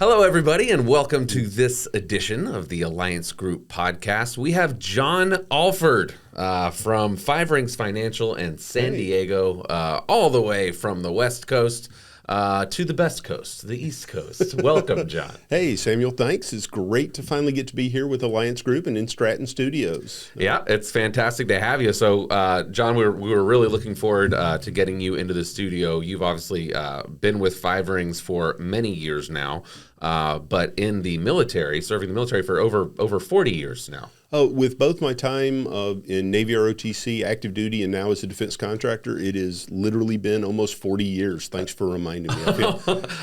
Hello, everybody, and welcome to this edition of the Alliance Group podcast. We have John Alford from Five Rings Financial in San Diego, all the way from the West Coast to the best coast, the East Coast. Welcome, John. Hey, Samuel, thanks. It's great to finally get to be here with Alliance Group and in Stratton Studios. Yeah, it's fantastic to have you. So, John, we were really looking forward to getting you into the studio. You've obviously been with Five Rings for many years now, but in the military, serving the military for over 40 years now. With both my time in Navy ROTC, active duty, and now as a defense contractor, it has literally been almost 40 years. Thanks for reminding me. I feel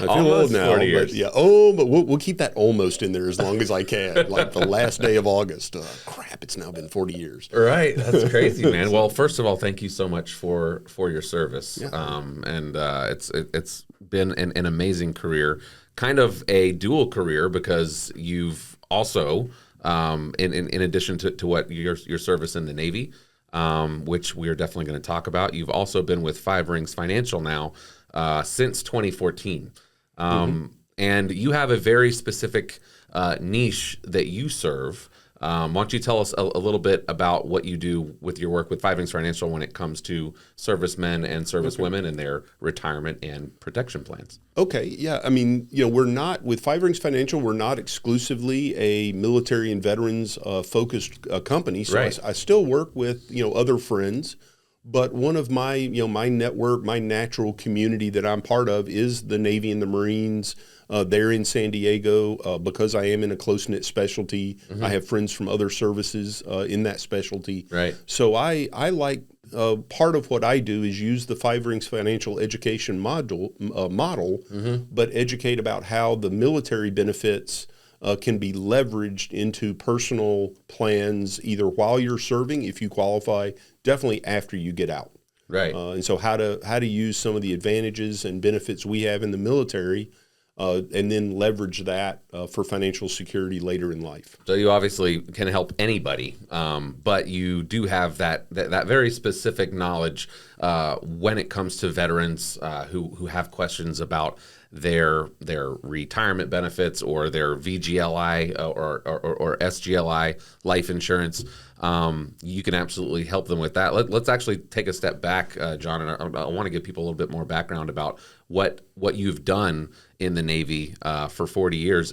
old now. 40 years. But yeah, but we'll keep that almost in there as long as I can, like the last day of August. Crap, it's now been 40 years. Right, that's crazy, man. Well, first of all, thank you so much for your service. Yeah. It's been an amazing career, kind of a dual career, because you've also in addition to what your service in the Navy, which we are definitely going to talk about, you've also been with Five Rings Financial now since 2014. And you have a very specific niche that you serve. Why don't you tell us a little bit about what you do with your work with Five Rings Financial when it comes to servicemen and servicewomen and their retirement and protection plans? Okay, yeah. I mean, we're not, with Five Rings Financial, we're not exclusively a military and veterans focused company. So right. I still work with, other friends. But one of my, my network, my natural community that I'm part of is the Navy and the Marines. They're in San Diego because I am in a close-knit specialty. I have friends from other services in that specialty. Right. So I like, part of what I do is use the Five Rings Financial education model, but educate about how the military benefits can be leveraged into personal plans, either while you're serving, if you qualify, definitely after you get out. Right. And so how to use some of the advantages and benefits we have in the military, and then leverage that for financial security later in life. So you obviously can help anybody, but you do have that very specific knowledge when it comes to veterans who have questions about their retirement benefits or their VGLI or SGLI life insurance. You can absolutely help them with that. Let's actually take a step back, John, and I want to give people a little bit more background about what you've done in the Navy for 40 years.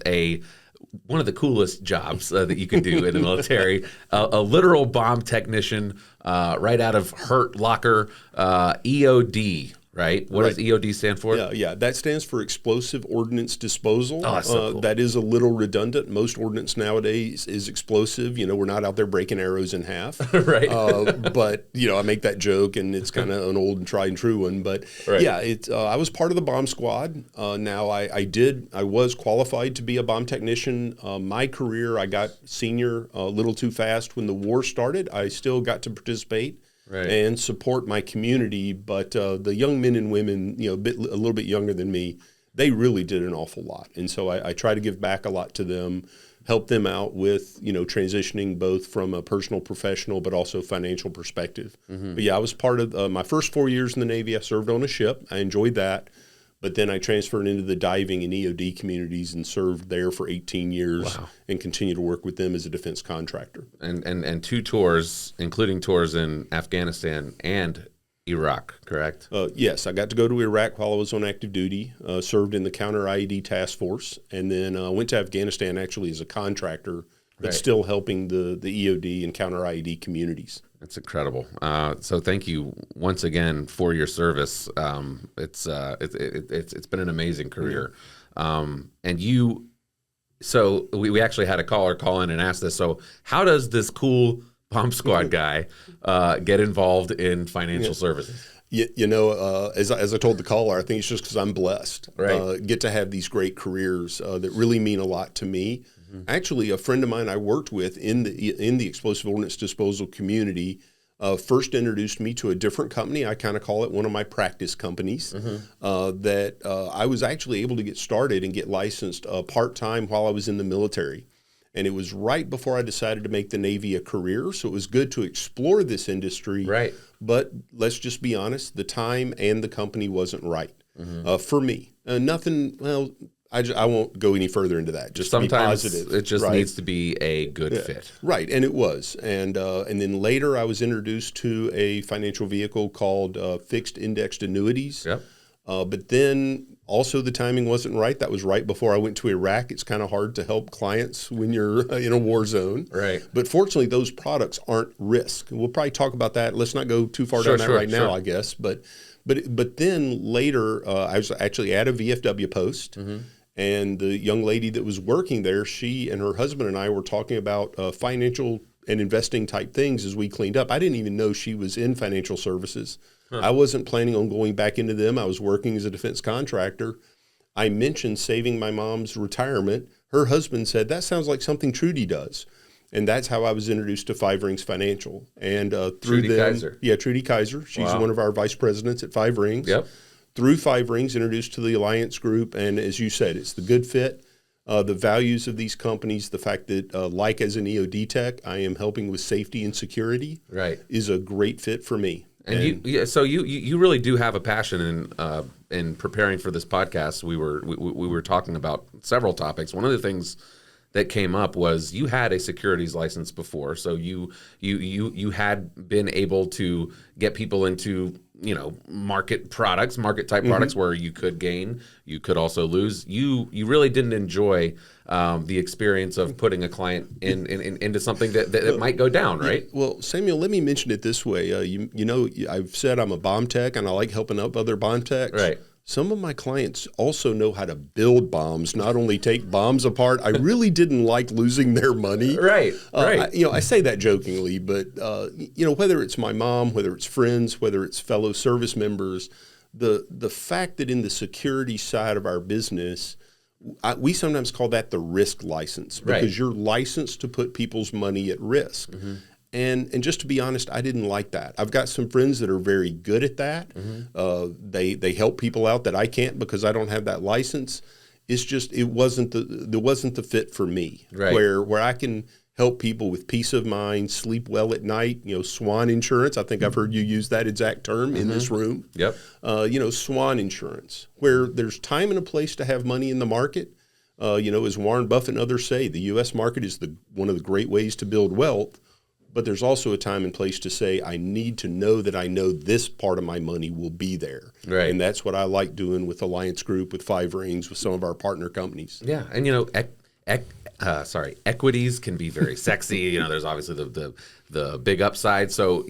One of the coolest jobs that you can do in the military, a literal bomb technician, right out of Hurt Locker, EOD. Right? What does EOD stand for? Yeah. That stands for Explosive Ordnance Disposal. Oh, that's so cool. That is a little redundant. Most ordnance nowadays is explosive. We're not out there breaking arrows in half. Right. But, I make that joke, and it's kind of an old and tried and true one. But, yeah, I was part of the bomb squad. Now, I was qualified to be a bomb technician. My career, I got senior a little too fast when the war started. I still got to participate. Right. And support my community, but the young men and women, a little bit younger than me, they really did an awful lot, and so I try to give back a lot to them, help them out with transitioning both from a personal, professional, but also financial perspective. But yeah, I was part of my first 4 years in the Navy. I served on a ship. I enjoyed that. But then I transferred into the diving and EOD communities and served there for 18 years. Wow. And continue to work with them as a defense contractor. And 2 tours, including tours in Afghanistan and Iraq, correct? Yes, I got to go to Iraq while I was on active duty, served in the Counter-IED Task Force, and then went to Afghanistan actually as a contractor, but still helping the EOD and Counter-IED communities. That's incredible. So thank you once again for your service. It's been an amazing career. So we actually had a caller call in and ask this. So how does this cool bomb squad guy get involved in financial services? As I told the caller, I think it's just because I'm blessed. Right. Get to have these great careers that really mean a lot to me. Actually, a friend of mine I worked with in the explosive ordnance disposal community first introduced me to a different company. I kind of call it one of my practice companies that I was actually able to get started and get licensed part-time while I was in the military. And it was right before I decided to make the Navy a career, so it was good to explore this industry. Right. But let's just be honest, the time and the company wasn't right for me. I won't go any further into that. Just sometimes to be positive, it just right? needs to be a good fit, right? And it was, and then later I was introduced to a financial vehicle called fixed indexed annuities. Yep. But then also the timing wasn't right. That was right before I went to Iraq. It's kind of hard to help clients when you're in a war zone. Right. But fortunately, those products aren't risk. We'll probably talk about that. Let's not go too far down that right now, I guess. But then later, I was actually at a VFW post. And the young lady that was working there, she and her husband and I were talking about financial and investing type things as we cleaned up. I didn't even know she was in financial services. I wasn't planning on going back into them. I was working as a defense contractor. I mentioned saving my mom's retirement. Her husband said, that sounds like something Trudy does. And that's how I was introduced to Five Rings Financial. And through Trudy them, Kaiser. Yeah, Trudy Kaiser. She's one of our vice presidents at Five Rings. Yep. Through Five Rings, introduced to the Alliance Group. And as you said, it's the good fit. The values of these companies, the fact that like as an EOD tech, I am helping with safety and security, is a great fit for me. And you really do have a passion in preparing for this podcast. We were talking about several topics. One of the things that came up was you had a securities license before, so you had been able to get people into market type products where you could gain, you could also lose. You really didn't enjoy the experience of putting a client into something that might go down, right? Well, Samuel, let me mention it this way. I've said I'm a bomb tech and I like helping up other bomb techs. Right. Some of my clients also know how to build bombs, not only take bombs apart. I really didn't like losing their money. Right. I say that jokingly, but whether it's my mom, whether it's friends, whether it's fellow service members, the fact that in the security side of our business, we sometimes call that the risk license, because you're licensed to put people's money at risk. And just to be honest, I didn't like that. I've got some friends that are very good at that. They help people out that I can't because I don't have that license. It's just it wasn't the fit for me. Right. Where I can help people with peace of mind, sleep well at night. Swan insurance. I think I've heard you use that exact term in this room. Yep. Swan insurance, where there's time and a place to have money in the market. As Warren Buffett and others say, the U.S. market is one of the great ways to build wealth. But there's also a time and place to say, I need to know that I know this part of my money will be there. Right. And that's what I like doing with Alliance Group, with Five Rings, with some of our partner companies. Yeah. And, equities can be very sexy. There's obviously the big upside. So,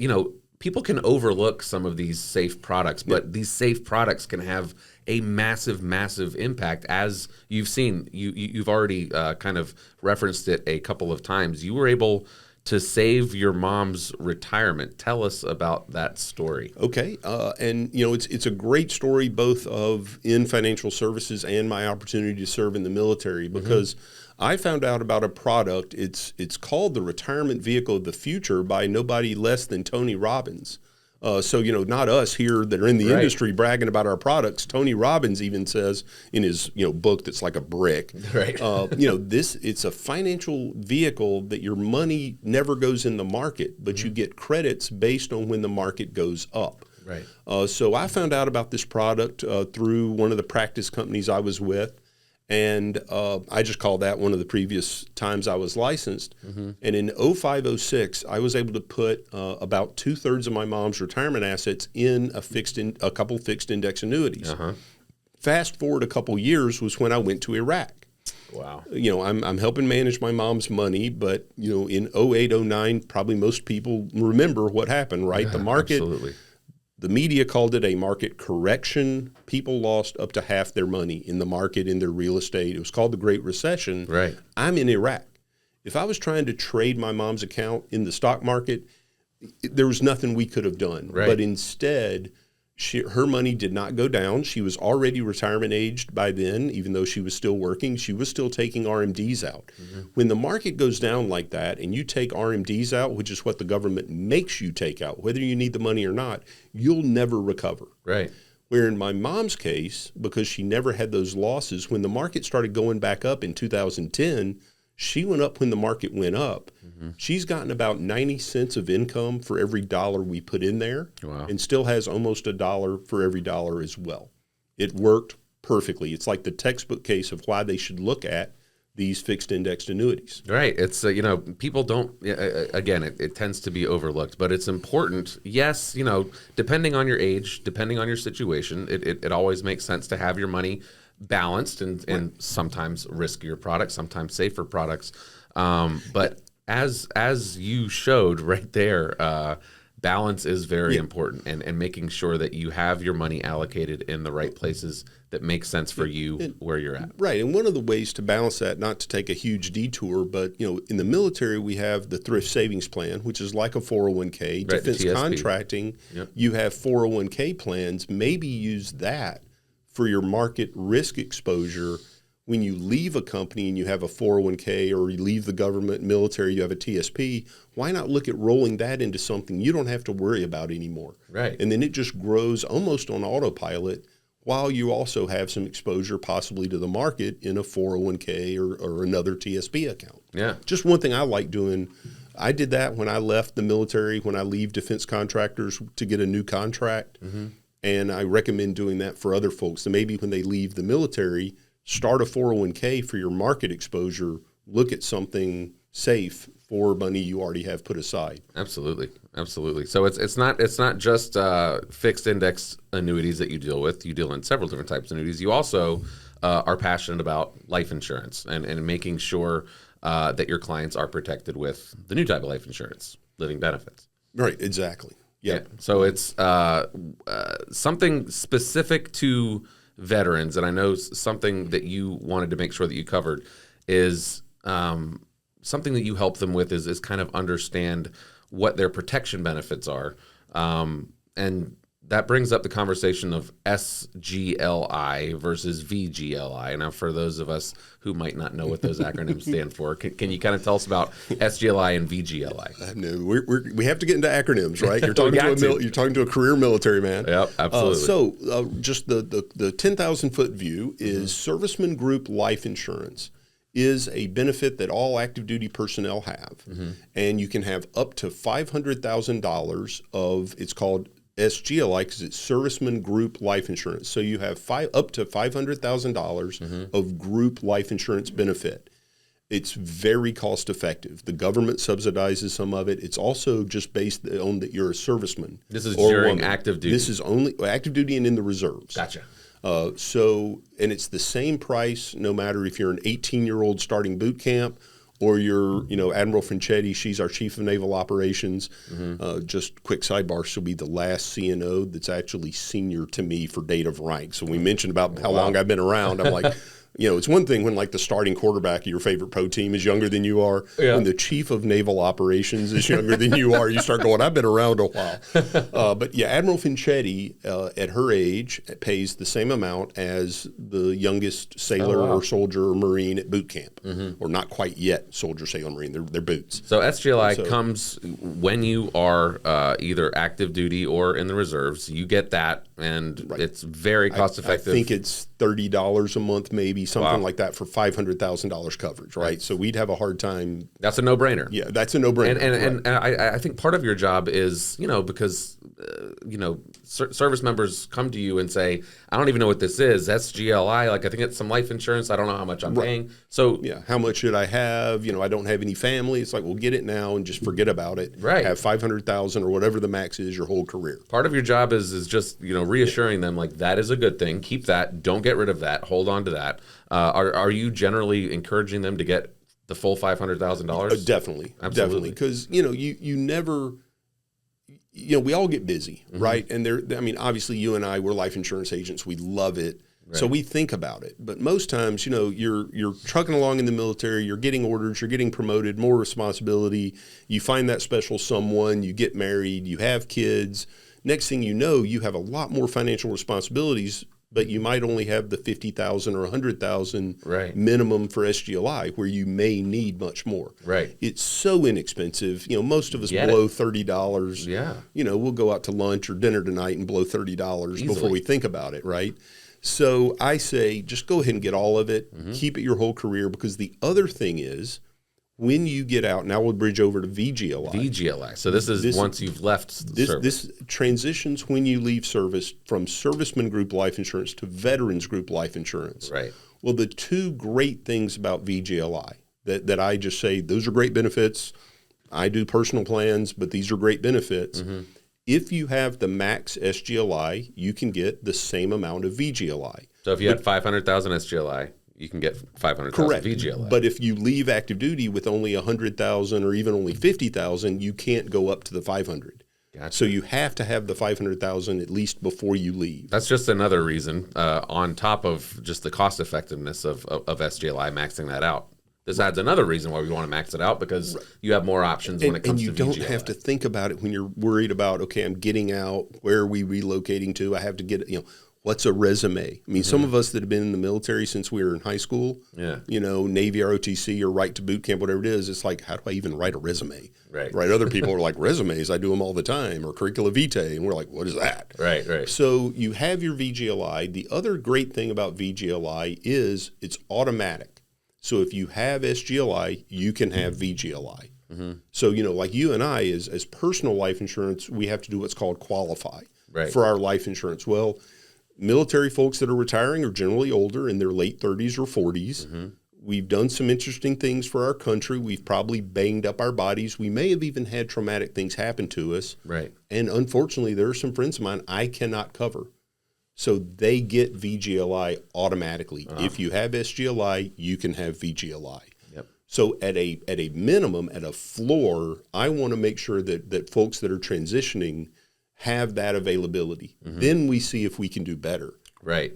people can overlook some of these safe products, but these safe products can have a massive, massive impact. As you've seen, you've already kind of referenced it a couple of times. You were able to save your mom's retirement. Tell us about that story. Okay, and it's a great story, both of in financial services and my opportunity to serve in the military, because I found out about a product. It's called the Retirement Vehicle of the Future by nobody less than Tony Robbins. So not us here that are in the industry bragging about our products. Tony Robbins even says in his book that's like a brick. Right. It's a financial vehicle that your money never goes in the market, but you get credits based on when the market goes up. Right. So I found out about this product through one of the practice companies I was with. And I just called that one of the previous times I was licensed. And in 05-06, I was able to put about 2/3 of my mom's retirement assets in a couple fixed index annuities. Fast forward a couple years was when I went to Iraq. Wow. I'm helping manage my mom's money, but in 08-09, probably most people remember what happened, right? The market. Absolutely. The media called it a market correction. People lost up to half their money in the market, in their real estate. It was called the Great Recession. Right. I'm in Iraq. If I was trying to trade my mom's account in the stock market, there was nothing we could have done. Right. But instead, her money did not go down. She was already retirement aged by then, even though she was still working. She was still taking RMDs out. When the market goes down like that and you take RMDs out, which is what the government makes you take out, whether you need the money or not, you'll never recover. Right. Where in my mom's case, because she never had those losses, when the market started going back up in 2010, she went up when the market went up. She's gotten about 90 cents of income for every dollar we put in there. Wow. And still has almost $1 for every dollar as well. It worked perfectly. It's like the textbook case of why they should look at these fixed indexed annuities. Right. It's, people don't, again, it tends to be overlooked, but it's important. Yes, depending on your age, depending on your situation, it always makes sense to have your money balanced and sometimes riskier products, sometimes safer products. But as you showed right there, balance is very important, and making sure that you have your money allocated in the right places that make sense for you where you're at. Right. And one of the ways to balance that, not to take a huge detour, but in the military we have the thrift savings plan, which is like a 401k. Right, Defense TSP. contracting, you have 401k plans. Maybe use that for your market risk exposure. When you leave a company and you have a 401k, or you leave the government, military, you have a TSP, why not look at rolling that into something you don't have to worry about anymore? Right. And then it just grows almost on autopilot, while you also have some exposure possibly to the market in a 401k or another TSP account. Yeah. Just one thing I like doing, I did that when I left the military, when I leave defense contractors to get a new contract. And I recommend doing that for other folks. So maybe when they leave the military, start a 401k for your market exposure. Look at something safe for money you already have put aside. Absolutely. So it's not just fixed index annuities that you deal with. You deal in several different types of annuities. You also are passionate about life insurance and making sure that your clients are protected with the new type of life insurance, living benefits. Right. Exactly. Yep. Yeah. So it's something specific to veterans, and I know something that you wanted to make sure that you covered is something that you help them with is kind of understand what their protection benefits are. And that brings up the conversation of SGLI versus VGLI. Now, for those of us who might not know what those acronyms stand for, can you kind of tell us about SGLI and VGLI? No, we have to get into acronyms, right? You're talking to a career military man. Yep, absolutely. Just the 10,000-foot view is serviceman group life insurance is a benefit that all active duty personnel have. And you can have up to $500,000 of, it's called SGLI because it's serviceman group life insurance. So you have up to $500,000 of group life insurance benefit. It's very cost effective. The government subsidizes some of it. It's also just based on that you're a serviceman. This is during active duty. This is only active duty and in the reserves. Gotcha. And it's the same price no matter if you're an 18-year-old starting boot camp or you're, Admiral Franchetti, she's our Chief of Naval Operations. Just quick sidebar, she'll be the last CNO that's actually senior to me for date of rank. So we mentioned about how long I've been around. I'm like, it's one thing when like the starting quarterback of your favorite pro team is younger than you are. Yeah. When the Chief of Naval Operations is younger than you are, you start going, I've been around a while. But yeah, Admiral Franchetti at her age pays the same amount as the youngest sailor or soldier or Marine at boot camp. Or not quite yet soldier, sailor, Marine. They're boots. So SGLI comes when you are either active duty or in the reserves. You get that, and it's very cost effective. I think it's $30 a month, maybe something like that for $500,000 coverage, right? So we'd have a hard time. That's a no-brainer. Yeah, that's a no-brainer. And I think part of your job is, because service members come to you and say, I don't even know what this is. SGLI, like I think it's some life insurance. I don't know how much I'm paying. So yeah, how much should I have? I don't have any family. It's like, well, get it now and just forget about it. Right. Have 500,000 or whatever the max is your whole career. Part of your job is just reassuring them like that is a good thing. Keep that. Don't get rid of that. Hold on to that. Are you generally encouraging them to get the full $500,000? Definitely, Absolutely. Definitely, because you never. We all get busy, right? And obviously you and I, we're life insurance agents. We love it. Right. So we think about it. But most times, you're trucking along in the military, you're getting orders, you're getting promoted, more responsibility. You find that special someone, you get married, you have kids. Next thing you know, you have a lot more financial responsibilities, but you might only have the $50,000 or $100,000 minimum for SGLI, where you may need much more. Right. It's so inexpensive. Most of us blow $30. Yeah. We'll go out to lunch or dinner tonight and blow $30 before we think about it, right? So I say just go ahead and get all of it. Keep it your whole career, because the other thing is When you get out, now we'll bridge over to VGLI. VGLI. So this is once you've left service. This transitions when you leave service from serviceman group life insurance to veterans group life insurance. Right. Well, the two great things about VGLI that I just say, those are great benefits. I do personal plans, but these are great benefits. Mm-hmm. If you have the max SGLI, you can get the same amount of VGLI. So if you had 500,000 SGLI, you can get 500,000 VGLI. But if you leave active duty with only 100,000 or even only 50,000, you can't go up to the 500. Gotcha. So you have to have the 500,000 at least before you leave. That's just another reason, on top of just the cost effectiveness of SGLI maxing that out. This adds another reason why we want to max it out, because you have more options when it comes to VGLI. And you don't have to think about it when you're worried about, okay, I'm getting out, where are we relocating to? I have to get, what's a resume? I mean, some of us that have been in the military since we were in high school, Navy ROTC or right to boot camp, whatever it is, it's like, how do I even write a resume? Right. Other people are like, resumes, I do them all the time, or curricula vitae, and we're like, what is that? Right. So you have your VGLI. The other great thing about VGLI is it's automatic. So if you have SGLI, you can have VGLI. Mm-hmm. So, like you and I, as personal life insurance, we have to do what's called qualify for our life insurance. Well, military folks that are retiring are generally older, in their late 30s or 40s. Mm-hmm. We've done some interesting things for our country. We've probably banged up our bodies. We may have even had traumatic things happen to us. Right. And unfortunately, there are some friends of mine I cannot cover. So they get VGLI automatically. Uh-huh. If you have SGLI, you can have VGLI. Yep. So at a minimum, at a floor, I want to make sure that folks that are transitioning have that availability. Mm-hmm. Then we see if we can do better. Right.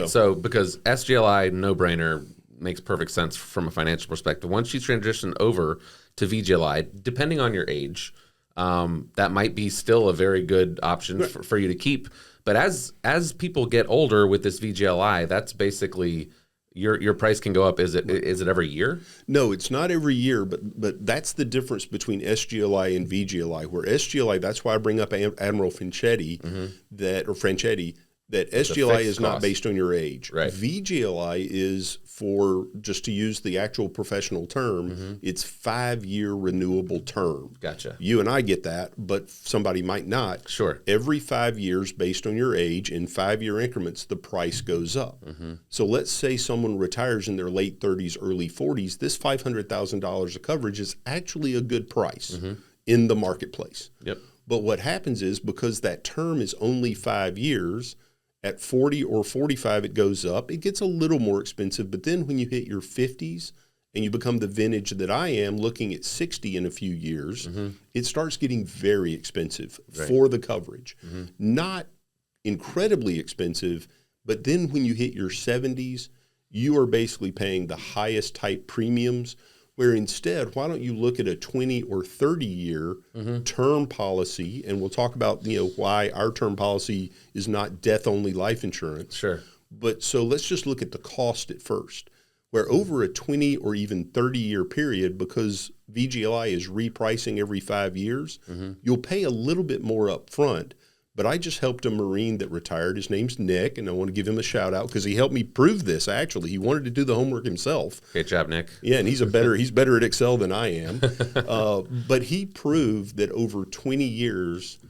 So because SGLI, no-brainer, makes perfect sense from a financial perspective. Once you transition over to VGLI, depending on your age, that might be still a very good option for you to keep. But as people get older with this VGLI, that's basically your price can go up. Is it every year? No, it's not every year, but that's the difference between SGLI and VGLI. Where SGLI, that's why I bring up Admiral Franchetti, Franchetti, that SGLI is not based on your age. Right. VGLI is, for, just to use the actual professional term, it's 5-year renewable term. Gotcha. You and I get that, but somebody might not. Sure. Every 5 years, based on your age, in 5-year increments, the price goes up. Mm-hmm. So let's say someone retires in their late 30s, early 40s. This $500,000 of coverage is actually a good price in the marketplace. Yep. But what happens is, because that term is only 5 years, at 40 or 45, it goes up. It gets a little more expensive, but then when you hit your 50s and you become the vintage that I am, looking at 60 in a few years, it starts getting very expensive for the coverage. Not incredibly expensive, but then when you hit your 70s, you are basically paying the highest type premiums, where instead, why don't you look at a 20 or 30-year term policy, and we'll talk about why our term policy is not death-only life insurance. Sure. But so let's just look at the cost at first, where over a 20 or even 30-year period, because VGLI is repricing every 5 years, you'll pay a little bit more up front. But I just helped a Marine that retired. His name's Nick, and I want to give him a shout out because he helped me prove this. Actually, he wanted to do the homework himself. Great job, Nick. Yeah, and he's better at Excel than I am. But he proved that over 20 years,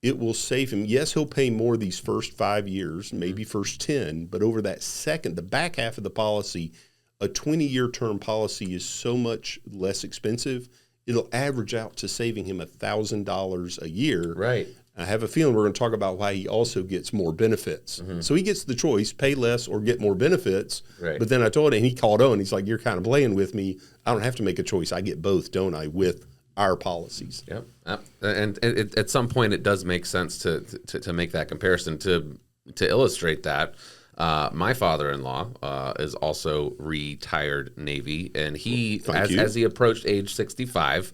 it will save him. Yes, he'll pay more these first 5 years, maybe first 10, but over that the back half of the policy, a 20-year term policy is so much less expensive. It'll average out to saving him $1,000 a year. Right. I have a feeling we're going to talk about why he also gets more benefits. So he gets the choice, pay less or get more benefits. Right. But then I told him, and he called on, he's like, you're kind of playing with me. I don't have to make a choice. I get both, don't I, with our policies. Yep. And at some point, it does make sense to make that comparison. To illustrate that, my father-in-law is also retired Navy, and he, as he approached age 65,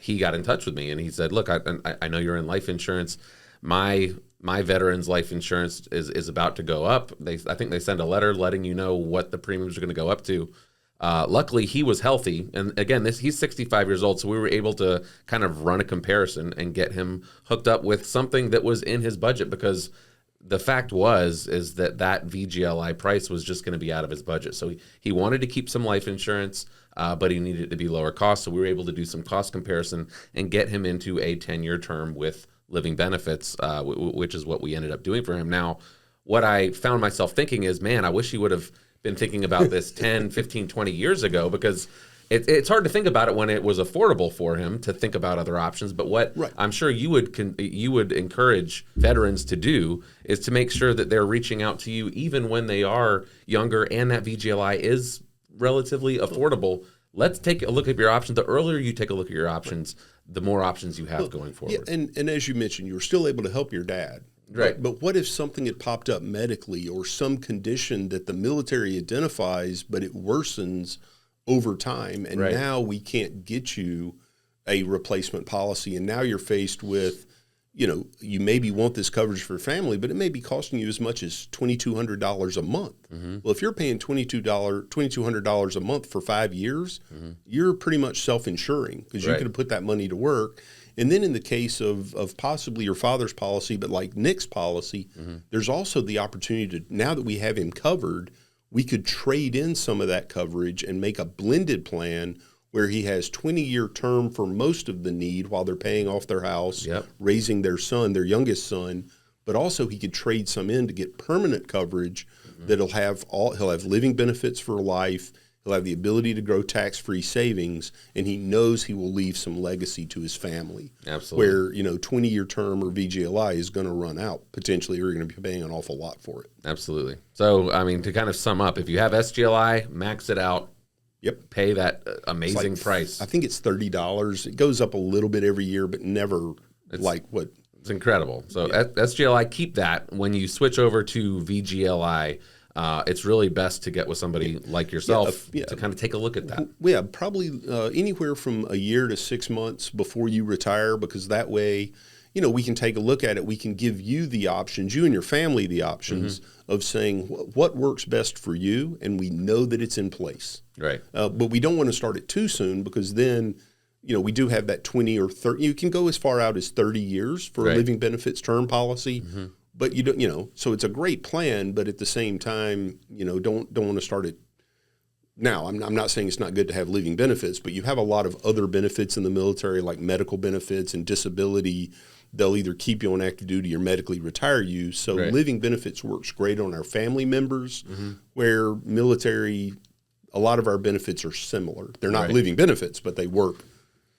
he got in touch with me and he said, look, I know you're in life insurance. My veterans life insurance is about to go up. I think they send a letter letting you know what the premiums are going to go up to. Luckily, he was healthy. And again, he's 65 years old. So we were able to kind of run a comparison and get him hooked up with something that was in his budget, because the fact is that VGLI price was just going to be out of his budget. So he wanted to keep some life insurance, but he needed it to be lower cost. So we were able to do some cost comparison and get him into a 10-year term with living benefits, which is what we ended up doing for him. Now, what I found myself thinking is, man, I wish he would have been thinking about this 10, 15, 20 years ago, because it's hard to think about it when it was affordable for him to think about other options. But what I'm sure you would encourage veterans to do is to make sure that they're reaching out to you even when they are younger and that VGLI is relatively affordable. Let's take a look at your options. The earlier you take a look at your options, the more options you have going forward. Yeah, and as you mentioned, you were still able to help your dad. Right. But what if something had popped up medically or some condition that the military identifies, but it worsens over time, and now we can't get you a replacement policy, and now you're faced with, you maybe want this coverage for family, but it may be costing you as much as $2,200 a month. Well, if you're paying $2,200 a month for 5 years, you're pretty much self-insuring, because you could have put that money to work. And then in the case of possibly your father's policy, but like Nick's policy, there's also the opportunity to, now that we have him covered, we could trade in some of that coverage and make a blended plan where he has 20-year term for most of the need while they're paying off their house, raising their son, their youngest son, but also he could trade some in to get permanent coverage that he'll have living benefits for life, he'll have the ability to grow tax-free savings, and he knows he will leave some legacy to his family. Absolutely. Where, 20-year term or VGLI is going to run out potentially, or you're going to be paying an awful lot for it. Absolutely. So, I mean, to kind of sum up, if you have SGLI, max it out. Pay that amazing price. I think it's $30. It goes up a little bit every year, but never It's incredible. So SGLI, keep that. When you switch over to VGLI, it's really best to get with somebody like yourself to kind of take a look at that. Yeah, probably anywhere from a year to 6 months before you retire, because that way, we can take a look at it. We can give you the options, you and your family the options of saying what works best for you, and we know that it's in place. Right. But we don't want to start it too soon, because then, we do have that 20 or 30. You can go as far out as 30 years for a living benefits term policy. But you don't, so it's a great plan, but at the same time, don't want to start it now. I'm not saying it's not good to have living benefits, but you have a lot of other benefits in the military, like medical benefits and disability. They'll either keep you on active duty or medically retire you. So living benefits works great on our family members, where military, a lot of our benefits are similar. They're not living benefits, but they work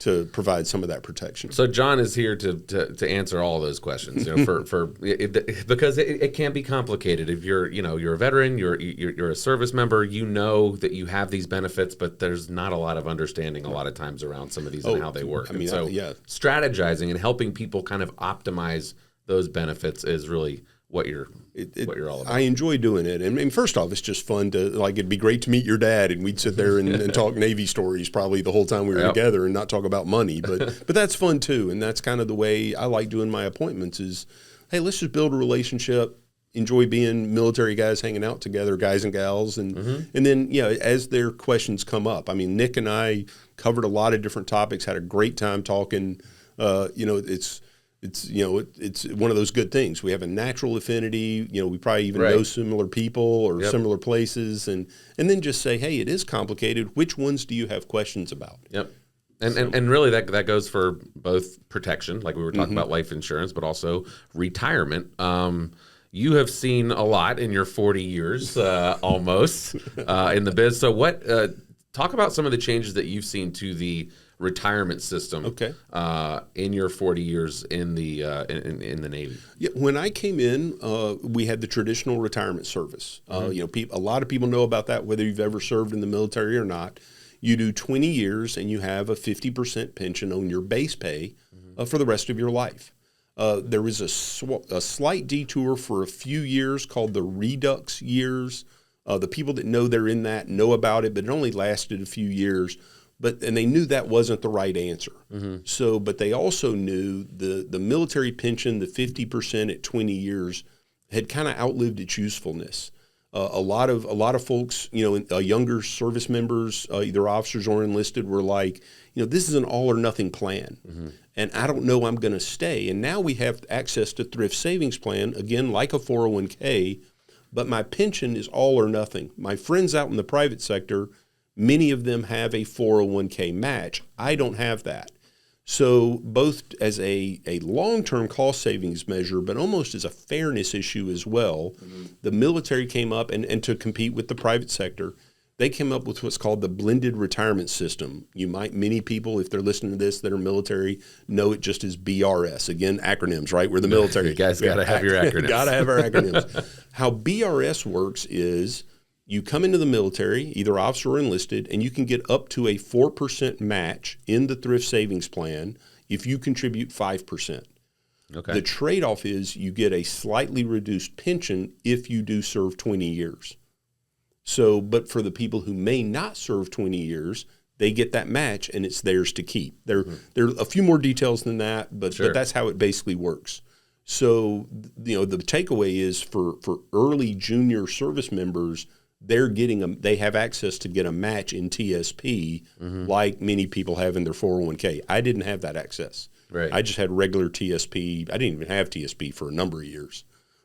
to provide some of that protection. So John is here to answer all of those questions, because it can be complicated. If you're a veteran, you're a service member, that you have these benefits, but there's not a lot of understanding a lot of times around some of these and how they work. Strategizing and helping people kind of optimize those benefits is really what you're all about. I enjoy doing it. And first off, it's just fun to, it'd be great to meet your dad, and we'd sit there and talk Navy stories probably the whole time we were together and not talk about money. But that's fun too. And that's kind of the way I like doing my appointments is, hey, let's just build a relationship, enjoy being military guys hanging out together, guys and gals. And then, as their questions come up, Nick and I covered a lot of different topics, had a great time talking. It's one of those good things. We have a natural affinity. We probably even know similar people or similar places, and then just say, hey, it is complicated. Which ones do you have questions about? And really that goes for both protection, like we were talking about life insurance, but also retirement. You have seen a lot in your 40 years almost in the biz. So talk about some of the changes that you've seen to the retirement system in your 40 years in the Navy. When I came in, we had the traditional retirement service. A lot of people know about that, whether you've ever served in the military or not. You do 20 years and you have a 50% pension on your base pay for the rest of your life. There was a slight detour for a few years called the redux years. The people that know they're in that know about it, but it only lasted a few years. And they knew that wasn't the right answer. But they also knew the military pension, the 50% at 20 years, had kind of outlived its usefulness. A lot of folks, younger service members, either officers or enlisted, were like, this is an all or nothing plan, and I don't know I'm going to stay. And now we have access to thrift savings plan, again, like a 401k, but my pension is all or nothing. My friends out in the private sector, many of them have a 401k match. I don't have that. So both as a long-term cost savings measure, but almost as a fairness issue as well, the military came up, and to compete with the private sector, they came up with what's called the blended retirement system. Many people, if they're listening to this that are military, know it just as BRS. Again, acronyms, right? We're the military. You guys got to have your acronyms. Got to have our acronyms. How BRS works is you come into the military, either officer or enlisted, and you can get up to a 4% match in the thrift savings plan if you contribute 5%. Okay. The trade-off is you get a slightly reduced pension if you do serve 20 years. So, but for the people who may not serve 20 years, they get that match and it's theirs to keep. There are a few more details than that, but that's how it basically works. So, the takeaway is for early junior service members, they have access to get a match in TSP like many people have in their 401k. I didn't have that access. Right. I just had regular TSP. I didn't even have TSP for a number of years.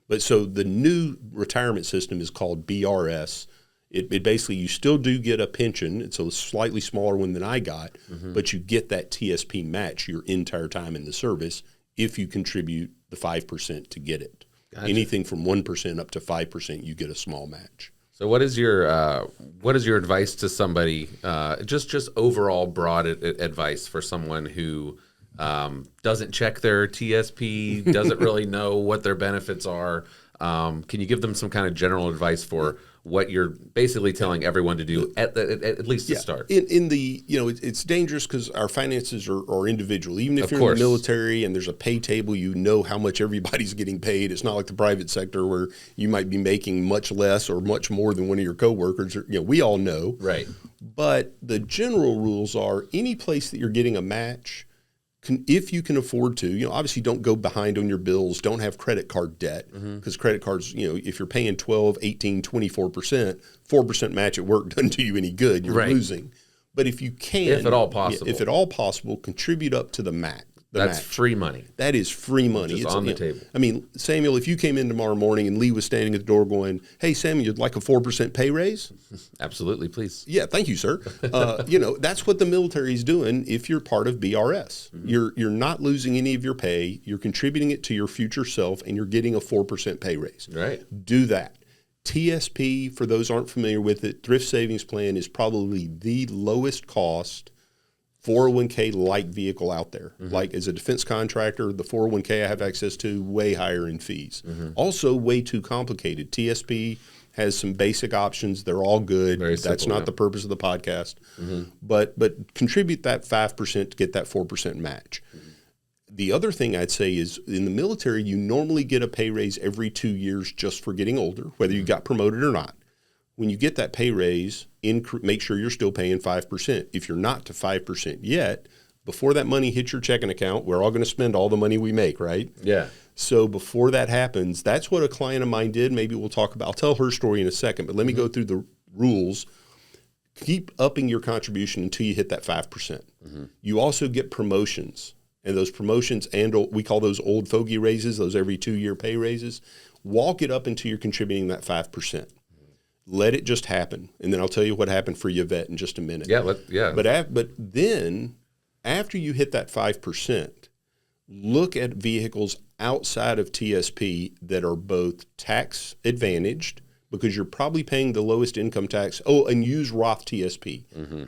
But so the new retirement system is called BRS. It basically, you still do get a pension. It's a slightly smaller one than I got, but you get that TSP match your entire time in the service if you contribute the 5% to get it. Gotcha. Anything from 1% up to 5%, you get a small match. So what is your advice to somebody, just overall broad advice for someone who doesn't check their TSP, doesn't really know what their benefits are? Can you give them some kind of general advice for what you're basically telling everyone to do at least to start? It's dangerous because our finances are individual. Even if you're in the military and there's a pay table, how much everybody's getting paid. It's not like the private sector where you might be making much less or much more than one of your coworkers. We all know. Right. But the general rules are any place that you're getting a match, if you can afford to, obviously don't go behind on your bills. Don't have credit card debt because credit cards, if you're paying 12, 18, 24%, 4% match at work doesn't do you any good. You're losing. But if you can, if at all possible, contribute up to the match. That's free money. That is free money. It's on the table. I mean, Samuel, if you came in tomorrow morning and Lee was standing at the door going, "Hey, Samuel, you'd like a 4% pay raise?" Absolutely, please. Yeah, thank you, sir. That's what the military is doing if you're part of BRS. You're not losing any of your pay. You're contributing it to your future self, and you're getting a 4% pay raise. Right. Do that. TSP, for those who aren't familiar with it, Thrift Savings Plan is probably the lowest cost 401k-like vehicle out there. Like as a defense contractor, the 401k I have access to, way higher in fees. Also way too complicated. TSP has some basic options. They're all good. That's not the purpose of the podcast. But contribute that 5% to get that 4% match. The other thing I'd say is in the military, you normally get a pay raise every 2 years just for getting older, whether you got promoted or not. When you get that pay raise, make sure you're still paying 5%. If you're not to 5% yet, before that money hits your checking account, we're all going to spend all the money we make, right? Yeah. So before that happens, that's what a client of mine did. Maybe we'll talk about, I'll tell her story in a second, but let me go through the rules. Keep upping your contribution until you hit that 5%. You also get promotions, and those promotions, and we call those old fogey raises, those every 2-year pay raises. Walk it up until you're contributing that 5%. Let it just happen, and then I'll tell you what happened for Yvette in just a minute. Yeah. But then, after you hit that 5%, look at vehicles outside of TSP that are both tax advantaged, because you're probably paying the lowest income tax. Oh, and use Roth TSP.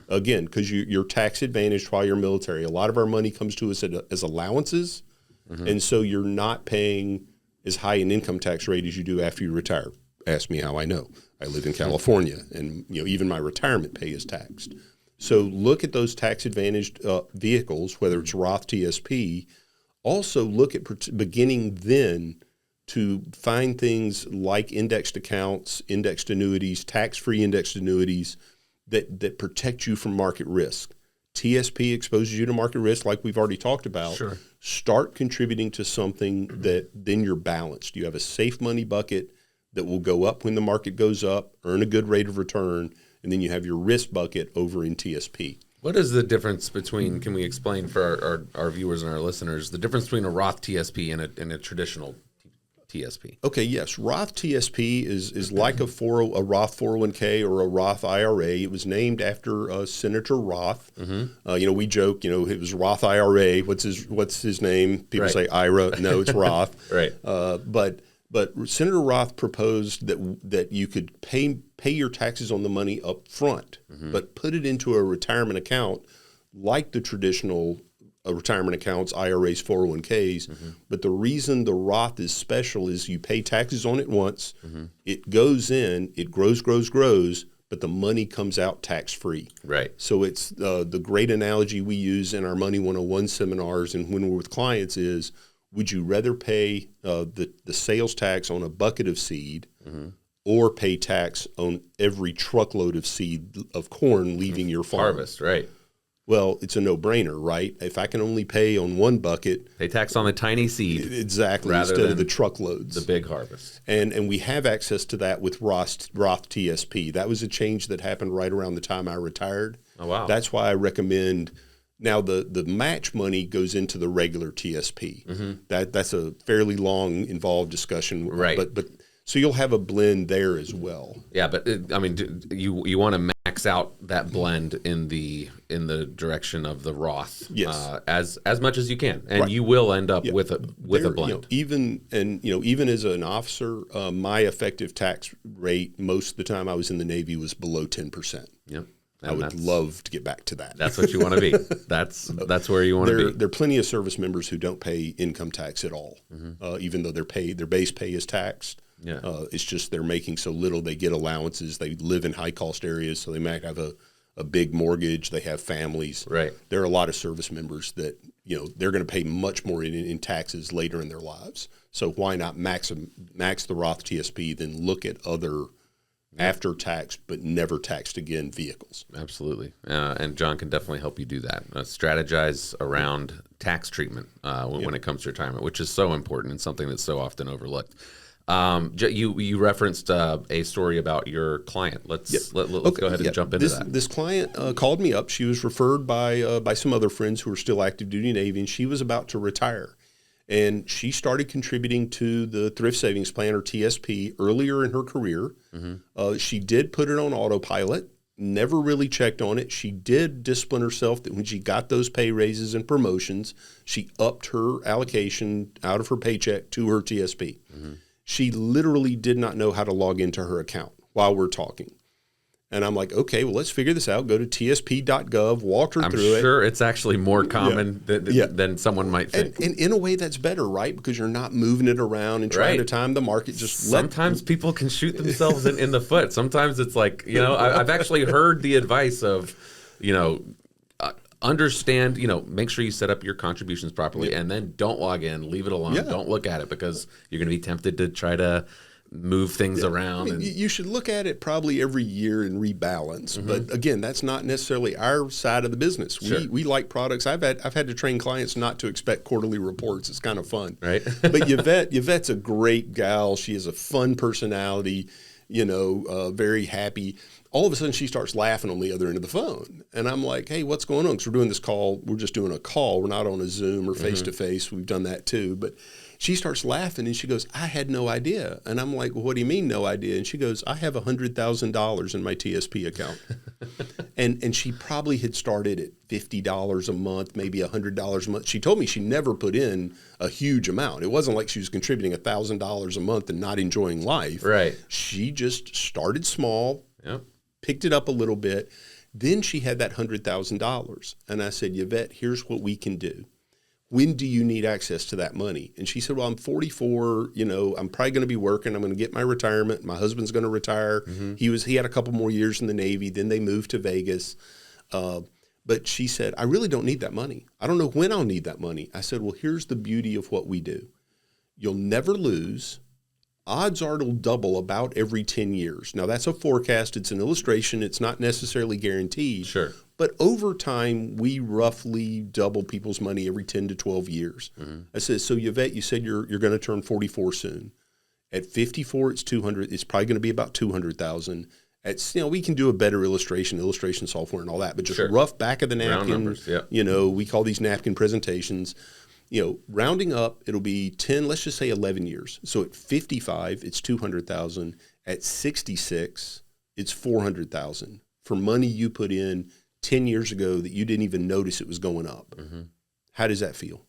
Again, because you're tax advantaged while you're military. A lot of our money comes to us as allowances, and so you're not paying as high an income tax rate as you do after you retire. Ask me how I know. I live in California, and even my retirement pay is taxed. So look at those tax-advantaged vehicles, whether it's Roth TSP. Also look at beginning then to find things like indexed accounts, indexed annuities, tax-free indexed annuities that protect you from market risk. TSP exposes you to market risk like we've already talked about. Sure. Start contributing to something that then you're balanced. You have a safe money bucket that will go up when the market goes up, earn a good rate of return, and then you have your risk bucket over in TSP. What is the difference between, can we explain for our viewers and our listeners, the difference between a Roth TSP and a traditional TSP? Okay, yes. Roth TSP is like a Roth 401k or a Roth IRA. It was named after Senator Roth. We joke, it was Roth IRA. What's his name? People say IRA. No, it's Roth. Right. But Senator Roth proposed that you could pay your taxes on the money up front, but put it into a retirement account like the traditional retirement accounts, IRAs, 401ks. But the reason the Roth is special is you pay taxes on it once, it goes in, it grows, but the money comes out tax-free. Right. So it's the great analogy we use in our Money 101 seminars and when we're with clients is, would you rather pay the sales tax on a bucket of seed or pay tax on every truckload of seed of corn leaving your farm? Harvest, right. Well, it's a no-brainer, right? If I can only pay on one bucket. Pay tax on the tiny seed. Exactly, instead of the truckloads. The big harvest. And we have access to that with Roth TSP. That was a change that happened right around the time I retired. Oh, wow. That's why I recommend. Now, the match money goes into the regular TSP. That's a fairly long, involved discussion. Right. But so you'll have a blend there as well. Yeah, but you want to max out that blend in the direction of the Roth. Yes. As much as you can, and you will end up with a blend. Even as an officer, my effective tax rate most of the time I was in the Navy was below 10%. Yep. I would love to get back to that. That's what you want to be. That's where you want to be. There are plenty of service members who don't pay income tax at all, even though their base pay is taxed. Yeah. It's just they're making so little, they get allowances. They live in high cost areas, so they might have a big mortgage. They have families. Right. There are a lot of service members that they're going to pay much more in taxes later in their lives. So why not max the Roth TSP, then look at other after tax but never taxed again vehicles. Absolutely. And John can definitely help you do that. Strategize around tax treatment when it comes to retirement, which is so important and something that's so often overlooked. You referenced a story about your client. Let's go ahead and jump into that. This client called me up. She was referred by some other friends who are still active duty Navy, and she was about to retire. And she started contributing to the Thrift Savings Plan, or TSP, earlier in her career. She did put it on autopilot, never really checked on it. She did discipline herself that when she got those pay raises and promotions, she upped her allocation out of her paycheck to her TSP. She literally did not know how to log into her account while we're talking. And I'm like, okay, well, let's figure this out. Go to tsp.gov, walk her through it. I'm sure it's actually more common than someone might think. And in a way, that's better, right? Because you're not moving it around and trying to time the market. Sometimes people can shoot themselves in the foot. Sometimes it's like, I've actually heard the advice of, understand, make sure you set up your contributions properly and then don't log in, leave it alone. Don't look at it because you're going to be tempted to try to move things around. I mean, you should look at it probably every year and rebalance. But again, that's not necessarily our side of the business. Sure. We like products. I've had to train clients not to expect quarterly reports. It's kind of fun. Right. But Yvette's a great gal. She has a fun personality, very happy. All of a sudden, she starts laughing on the other end of the phone. And I'm like, hey, what's going on? Because we're doing this call. We're just doing a call. We're not on a Zoom or face-to-face. We've done that too. But she starts laughing, and she goes, I had no idea. And I'm like, well, what do you mean no idea? And she goes, I have $100,000 in my TSP account. and she probably had started at $50 a month, maybe $100 a month. She told me she never put in a huge amount. It wasn't like she was contributing $1,000 a month and not enjoying life. Right. She just started small. Yep. Picked it up a little bit. Then she had that $100,000. And I said, Yvette, here's what we can do. When do you need access to that money? And she said, well, I'm 44. I'm probably going to be working. I'm going to get my retirement. My husband's going to retire. He had a couple more years in the Navy. Then they moved to Vegas. But she said, I really don't need that money. I don't know when I'll need that money. I said, well, here's the beauty of what we do. You'll never lose. Odds are it'll double about every 10 years. Now, that's a forecast. It's an illustration. It's not necessarily guaranteed. Sure. But over time, we roughly double people's money every 10 to 12 years. I said, so Yvette, you said you're going to turn 44 soon. At 54, it's 200. It's probably going to be about 200,000. It's, we can do a better illustration software and all that, but just rough back of the napkin. Numbers, We call these napkin presentations. Rounding up, it'll be 10, let's just say 11 years. So at 55, it's 200,000. At 66, it's 400,000 for money you put in 10 years ago that you didn't even notice it was going up. Mm-hmm. How does that feel?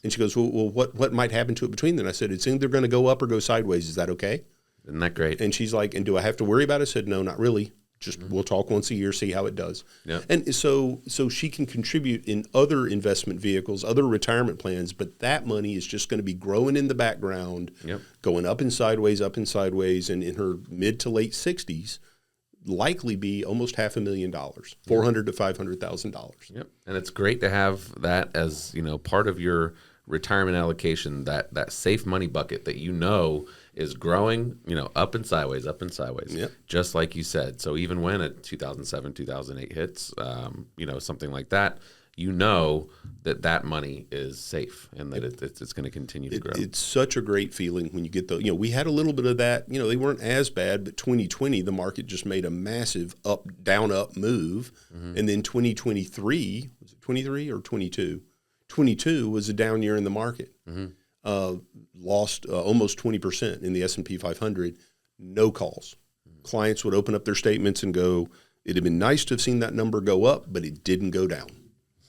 And she goes, well, what might happen to it between then? I said, it's either going to go up or go sideways. Is that okay? Isn't that great? And she's like, and do I have to worry about it? I said, no, not really. Just we'll talk once a year, see how it does. Yep. And so she can contribute in other investment vehicles, other retirement plans, but that money is just going to be growing in the background, going up and sideways, and in her mid to late 60s, likely be almost $500,000, $400,000 to $500,000. Yep. And it's great to have that as, part of your retirement allocation, that safe money bucket that is growing, up and sideways, just like you said. So even when a 2007, 2008 hits, something like that, that money is safe and that it's going to continue to grow. It's such a great feeling when you get we had a little bit of that, they weren't as bad, but 2020, the market just made a massive up move. Mm-hmm. And then 2023, was it 23 or 22? 22 was a down year in the market. Mm-hmm. Lost almost 20% in the S&P 500, no calls. Mm-hmm. Clients would open up their statements and go, it'd have been nice to have seen that number go up, but it didn't go down.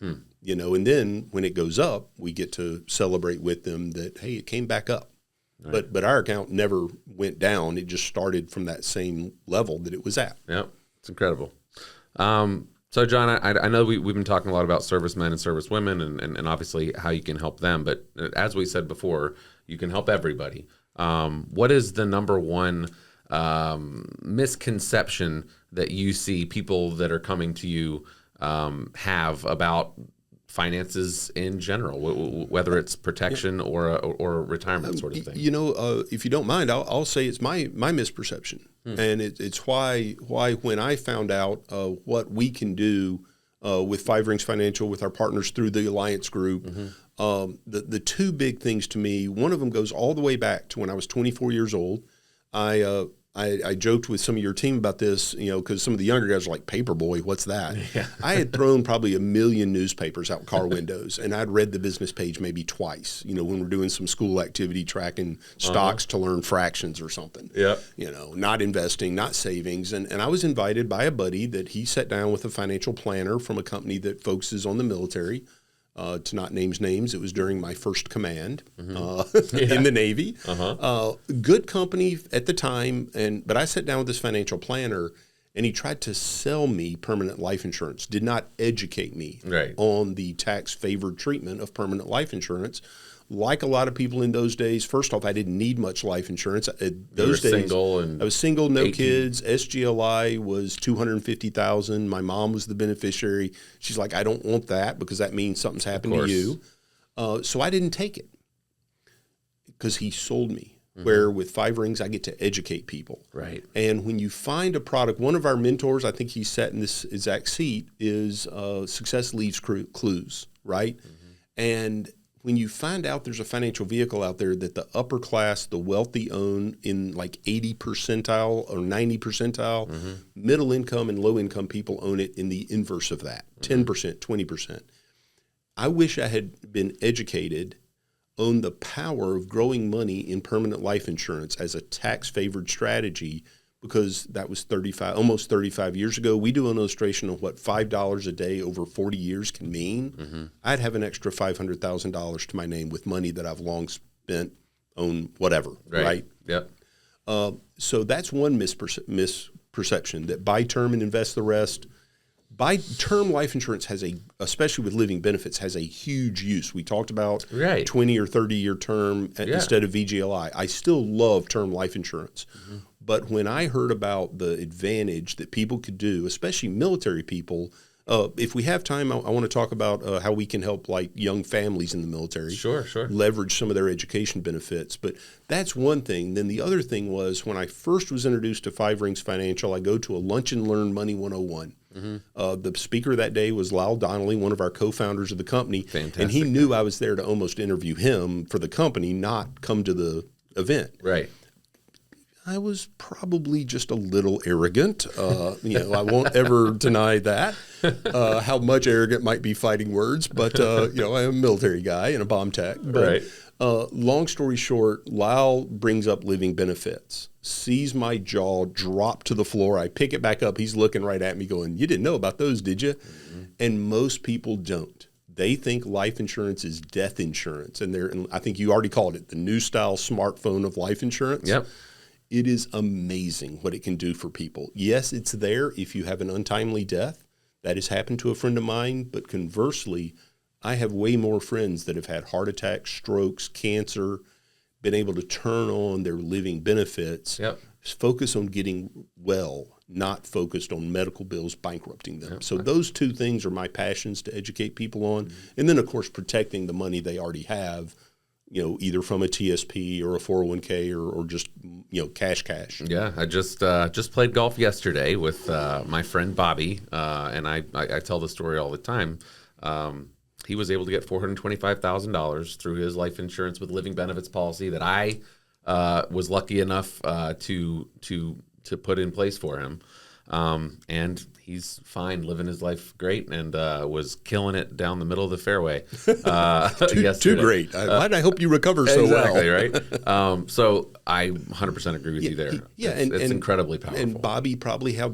And then when it goes up, we get to celebrate with them that, hey, it came back up. Right. But our account never went down. It just started from that same level that it was at. Yep. It's incredible. So, John, I know we've been talking a lot about servicemen and servicewomen and obviously how you can help them. But as we said before, you can help everybody. What is the number one misconception that you see people that are coming to you have about finances in general, whether it's protection or retirement sort of thing? If you don't mind, I'll say it's my misperception. And it's why when I found out what we can do with Five Rings Financial, with our partners through the Alliance Group, the two big things to me, one of them goes all the way back to when I was 24 years old. I joked with some of your team about this, because some of the younger guys are like, Paperboy, what's that? Yeah. I had thrown probably 1 million newspapers out car windows, and I'd read the business page maybe twice, when we're doing some school activity, tracking stocks to learn fractions or something. Yeah. Not investing, not savings. And I was invited by a buddy that he sat down with a financial planner from a company that focuses on the military. To not name names, it was during my first command in the Navy. Good company at the time, but I sat down with this financial planner, and he tried to sell me permanent life insurance, did not educate me on the tax-favored treatment of permanent life insurance. Like a lot of people in those days, first off, I didn't need much life insurance. Those days, I was single, no 18. kids. SGLI was $250,000. My mom was the beneficiary. She's like, I don't want that because that means something's happened to you. So I didn't take it because he sold me. Mm-hmm. Where with Five Rings, I get to educate people. Right. And when you find a product, one of our mentors, I think he sat in this exact seat, is Success Leaves Clues, right? Mm-hmm. And when you find out there's a financial vehicle out there that the upper class, the wealthy own in like 80 percentile or 90 percentile, middle income and low income people own it in the inverse of that, 10%, 20%. I wish I had been educated on the power of growing money in permanent life insurance as a tax-favored strategy, because that was almost 35 years ago. We do an illustration of what $5 a day over 40 years can mean. Mm-hmm. I'd have an extra $500,000 to my name with money that I've long spent on whatever, right? Yep. So that's one misperception, that buy term and invest the rest. Buy term life insurance especially with living benefits, has a huge use. We talked about 20 or 30-year term instead of VGLI. I still love term life insurance. Mm-hmm. But when I heard about the advantage that people could do, especially military people, if we have time, I want to talk about how we can help like young families in the military. Sure. Leverage some of their education benefits. But that's one thing. Then the other thing was, when I first was introduced to Five Rings Financial, I go to a Lunch and Learn Money 101. Mm-hmm. The speaker that day was Lyle Donnelly, one of our co-founders of the company. Fantastic. And he knew I was there to almost interview him for the company, not come to the event. Right. I was probably just a little arrogant. I won't ever deny that. How much arrogant might be fighting words, but I'm a military guy and a bomb tech. But, right. Long story short, Lyle brings up living benefits, sees my jaw drop to the floor. I pick it back up. He's looking right at me going, "You didn't know about those, did you?" Mm-hmm. And most people don't. They think life insurance is death insurance. And I think you already called it the new style smartphone of life insurance. Yep. It is amazing what it can do for people. Yes, it's there if you have an untimely death. That has happened to a friend of mine. But conversely, I have way more friends that have had heart attacks, strokes, cancer, been able to turn on their living benefits, yep. focus on getting well, not focused on medical bills bankrupting them. Yep. So those two things are my passions to educate people on. Mm-hmm. And then, of course, protecting the money they already have, either from a TSP or a 401k or just, cash. Yeah, I just played golf yesterday with my friend Bobby, and I tell the story all the time. He was able to get $425,000 through his life insurance with living benefits policy that I was lucky enough to put in place for him. And he's fine, living his life great, and was killing it down the middle of the fairway. Too great. I hope you recover so exactly, well. Right? So I 100% agree with you there. It's incredibly powerful. And Bobby probably had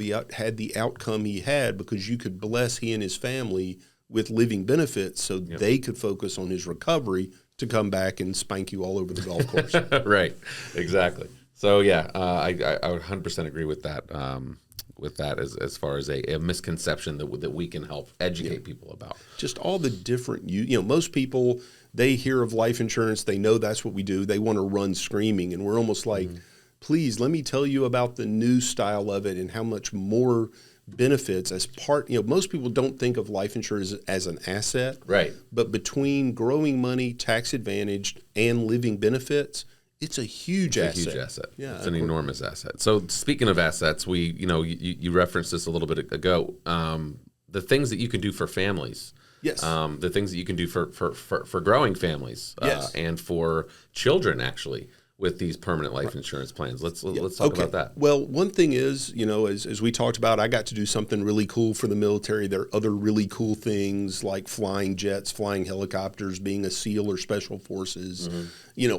the outcome he had because you could bless he and his family with living benefits so yep. they could focus on his recovery to come back and spank you all over the golf course. Right, exactly. So yeah, I would 100% agree with that. With that, as far as a misconception that we can help educate people about. Just all the different, most people, they hear of life insurance, they know that's what we do, they want to run screaming, and we're almost like, please, let me tell you about the new style of it and how much more benefits as part, most people don't think of life insurance as an asset. Right. But between growing money, tax advantaged, and living benefits, it's a huge asset. It's a huge asset. Yeah, it's an enormous asset. So speaking of assets, you referenced this a little bit ago. The things that you can do for families. Yes. The things that you can do for growing families. Yes. And for children, actually, with these permanent life insurance plans. Let's talk about that. Well, one thing is, as we talked about, I got to do something really cool for the military. There are other really cool things like flying jets, flying helicopters, being a SEAL or special forces. Mm-hmm.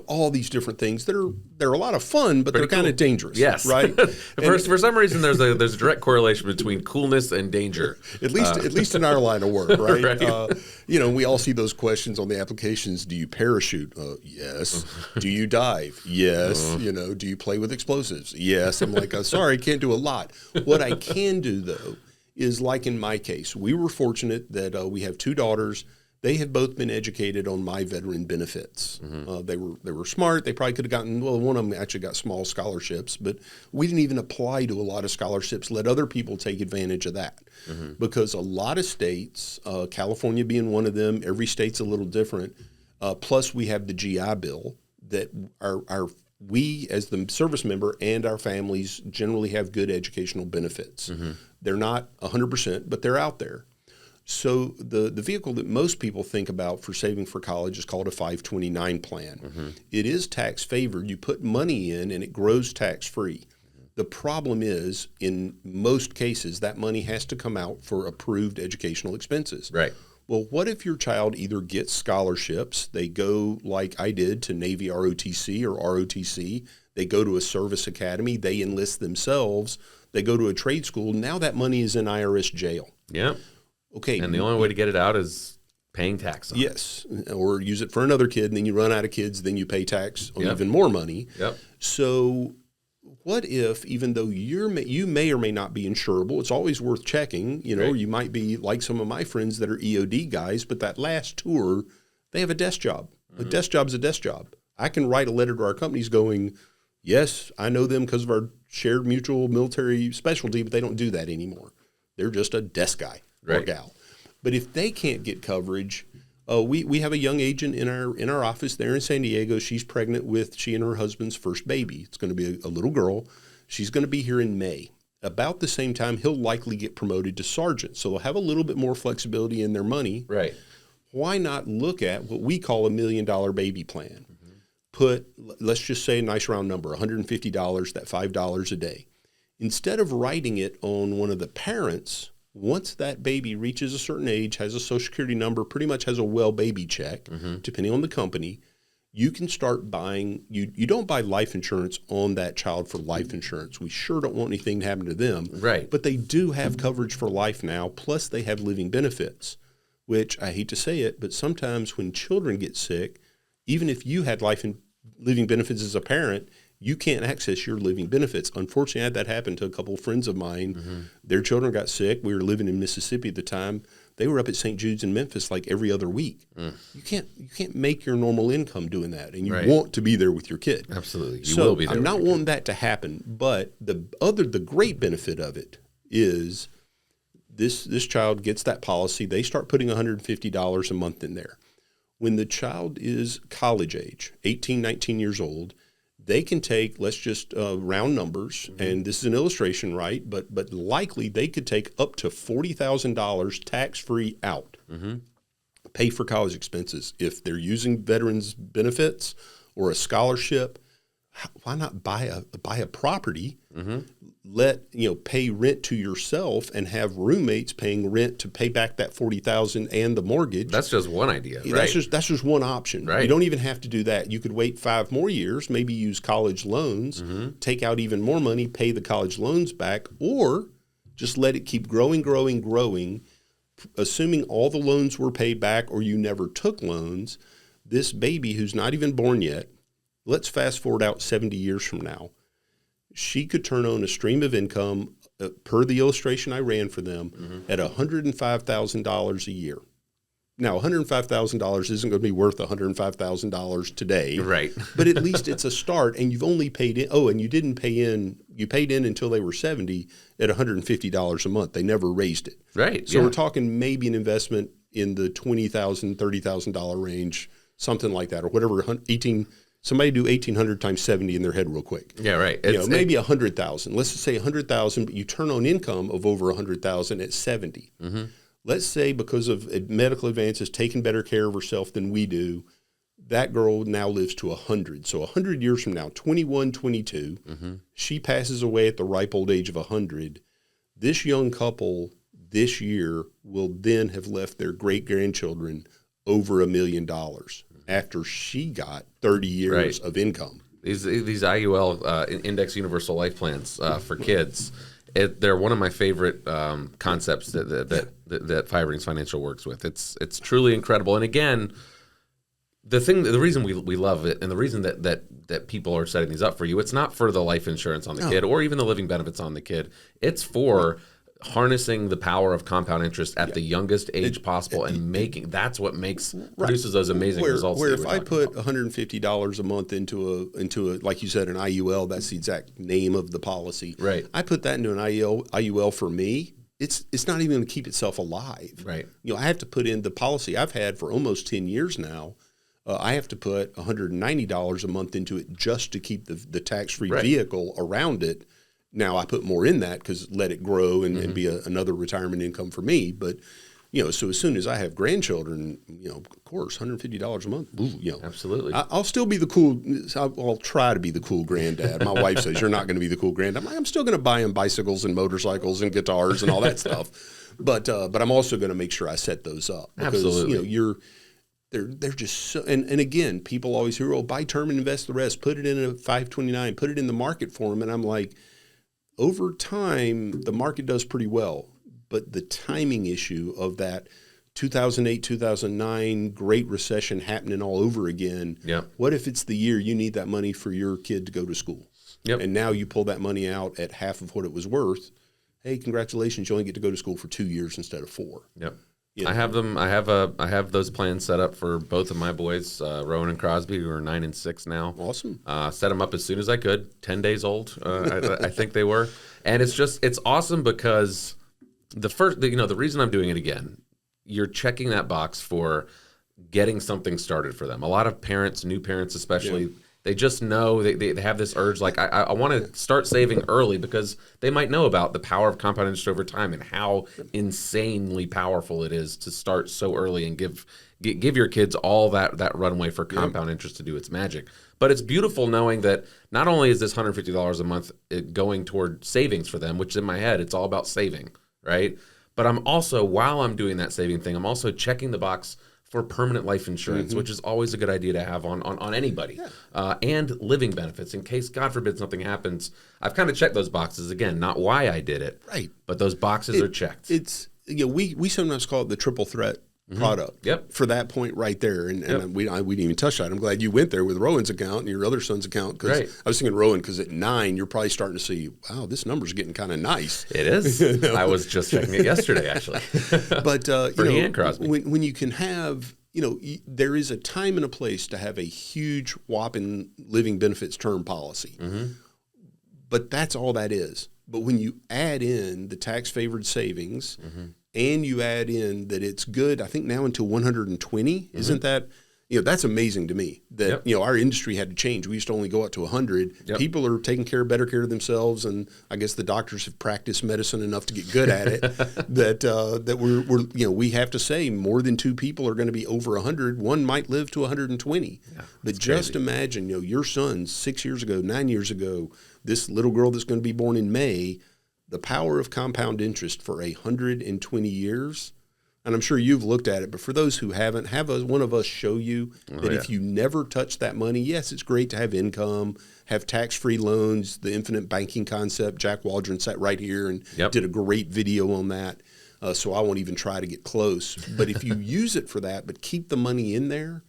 All these different things they're a lot of fun, but they're kind of dangerous. Yes, right. For some reason, there's a direct correlation between coolness and danger. At least in our line of work, right? Right. We all see those questions on the applications. Do you parachute? Yes. Do you dive? Yes. Do you play with explosives? Yes. I'm like, sorry, can't do a lot. What I can do though is, like in my case, we were fortunate that we have two daughters. They have both been educated on my veteran benefits. Mm-hmm. They were smart. They probably could have gotten, one of them actually got small scholarships, but we didn't even apply to a lot of scholarships, let other people take advantage of that. Mm-hmm. Because a lot of states, California being one of them, every state's a little different, plus we have the GI Bill that we as the service member and our families generally have good educational benefits. Mm-hmm. They're not 100%, but they're out there. So the vehicle that most people think about for saving for college is called a 529 plan. Mm-hmm. It is tax favored. You put money in and it grows tax free. Mm-hmm. The problem is, in most cases, that money has to come out for approved educational expenses. Right. Well, what if your child either gets scholarships, they go like I did to Navy ROTC or ROTC, they go to a service academy, they enlist themselves, they go to a trade school, now that money is in IRS jail. Yeah. Okay. And the only way to get it out is paying tax on it. Yes. Or use it for another kid, and then you run out of kids, then you pay tax on even more money. Yep. So what if, even though you may or may not be insurable, it's always worth checking. Right. You might be like some of my friends that are EOD guys, but that last tour, they have a desk job. Mm-hmm. A desk job's a desk job. I can write a letter to our companies going, yes, I know them because of our shared mutual military specialty, but they don't do that anymore. They're just a desk guy. Or gal. But if they can't get coverage, we have a young agent in our office there in San Diego. She's pregnant with she and her husband's first baby. It's going to be a little girl. She's going to be here in May. About the same time, he'll likely get promoted to sergeant. So they'll have a little bit more flexibility in their money. Right. Why not look at what we call $1 million baby plan? Mm-hmm. put, let's just say a nice round number, $150, that $5 a day. Instead of writing it on one of the parents, once that baby reaches a certain age, has a Social Security number, pretty much has a well baby check, depending on the company, you can start buying, you don't buy life insurance on that child for life insurance. We sure don't want anything to happen to them. Right. But they do have coverage for life now, plus they have living benefits, which I hate to say it, but sometimes when children get sick, even if you had life and living benefits as a parent, you can't access your living benefits. Unfortunately, I had that happen to a couple of friends of mine. Their children got sick. We were living in Mississippi at the time. They were up at St. Jude's in Memphis like every other week. You can't make your normal income doing that, and you want to be there with your kid. Absolutely, you will be there. I'm not wanting that to happen, but the great benefit of it is this child gets that policy. They start putting $150 a month in there. When the child is college age, 18, 19 years old, they can take, let's just round numbers, and this is an illustration, right? But likely they could take up to $40,000 tax-free out, pay for college expenses. If they're using veterans benefits or a scholarship, why not buy a property, pay rent to yourself and have roommates paying rent to pay back that $40,000 and the mortgage. That's just one idea, right? That's just one option. Right. You don't even have to do that. You could wait 5 more years, maybe use college loans, take out even more money, pay the college loans back, or just let it keep growing, assuming all the loans were paid back or you never took loans. This baby who's not even born yet, let's fast forward out 70 years from now. She could turn on a stream of income, per the illustration I ran for them, at $105,000 a year. Now, $105,000 isn't going to be worth $105,000 today. Right. But at least it's a start, and you've only paid in. Oh, and you didn't pay in. You paid in until they were 70 at $150 a month. They never raised it. Right. So we're talking maybe an investment in the $20,000, $30,000 range, something like that, or whatever, 18. Somebody do 1,800 times 70 in their head real quick. Yeah, right. Maybe 100,000. Let's just say 100,000, but you turn on income of over 100,000 at 70. Let's say because of medical advances, taking better care of herself than we do, that girl now lives to 100. So 100 years from now, 21, 22, she passes away at the ripe old age of 100. This young couple this year will then have left their great-grandchildren over $1 million. After she got 30 years of income. These IUL Index Universal Life Plans for kids, they're one of my favorite concepts that Five Rings Financial works with. It's truly incredible. And again, the reason we love it, and the reason that people are setting these up for you, it's not for the life insurance on the kid or even the living benefits on the kid. It's for harnessing the power of compound interest at the youngest age possible, and that's what produces those amazing results. Where if I put $150 a month into a like you said, an IUL, that's the exact name of the policy. Right. I put that into an IUL for me. It's not even going to keep itself alive. Right. I have to put in the policy I've had for almost 10 years now. I have to put $190 a month into it just to keep the tax-free vehicle around it. Now I put more in that because let it grow and be another retirement income for me. But, so as soon as I have grandchildren, of course, $150 a month. Absolutely. I'll still be the cool. I'll try to be the cool granddad. My wife says you're not going to be the cool granddad. I'm still going to buy him bicycles and motorcycles and guitars and all that stuff. But I'm also going to make sure I set those up because Absolutely. They're just so, and again, people always hear, buy term and invest the rest. Put it in a 529. Put it in the market for them, and I'm like. Over time, the market does pretty well, but the timing issue of that 2008, 2009 Great Recession happening all over again, what if it's the year you need that money for your kid to go to school? And now you pull that money out at half of what it was worth. Hey, congratulations, you only get to go to school for 2 years instead of 4. I have them. I have those plans set up for both of my boys, Rowan and Crosby, who are 9 and 6 now. Awesome. Set them up as soon as I could. 10 days old, I think they were, and it's awesome because the reason I'm doing it again, you're checking that box for getting something started for them. A lot of parents, new parents especially. They just know they have this urge, like, I want to start saving early because they might know about the power of compound interest over time and how insanely powerful it is to start so early and give your kids all that runway for compound interest to do its magic. But it's beautiful knowing that not only is this $150 a month going toward savings for them, which in my head, it's all about saving, right? But I'm also, while I'm doing that saving thing, I'm also checking the box for permanent life insurance, which is always a good idea to have on anybody, and living benefits in case, God forbid, something happens. I've kind of checked those boxes. Again, not why I did it, right? But those boxes are checked. It's we sometimes call it the triple threat product. Yep. For that point right there, and we didn't even touch that. I'm glad you went there with Rowan's account and your other son's account, because I was thinking Rowan, because at 9 you're probably starting to see, wow, this number's getting kind of nice. It is. I was just checking it yesterday, actually. But Bernie and Crosby. When you can have, there is a time and a place to have a huge whopping living benefits term policy, but that's all that is. But when you add in the tax favored savings, and you add in that it's good, I think now until 120, isn't that, that's amazing to me that, our industry had to change. We used to only go up to 100. People are taking better care of themselves. And I guess the doctors have practiced medicine enough to get good at it that we have to say more than 2 people are going to be over 100. One might live to 120. But just imagine, your son 6 years ago, 9 years ago, this little girl that's going to be born in May, the power of compound interest for 120 years. And I'm sure you've looked at it, but for those who haven't, have one of us show you that if you never touch that money, yes, it's great to have income, have tax-free loans, the infinite banking concept. Jack Waldron sat right here and did a great video on that. So I won't even try to get close. But if you use it for that, but keep the money in there,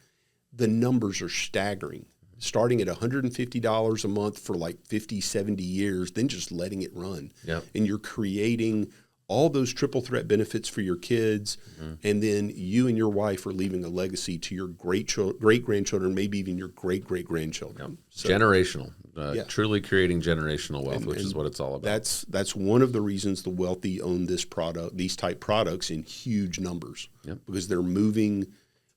the numbers are staggering. Starting at $150 a month for like 50, 70 years, then just letting it run. And you're creating all those triple threat benefits for your kids, and then you and your wife are leaving a legacy to your great-grandchildren, maybe even your great-great-grandchildren. So, generational, truly creating generational wealth, which is what it's all about. That's one of the reasons the wealthy own these type products in huge numbers, because they're moving.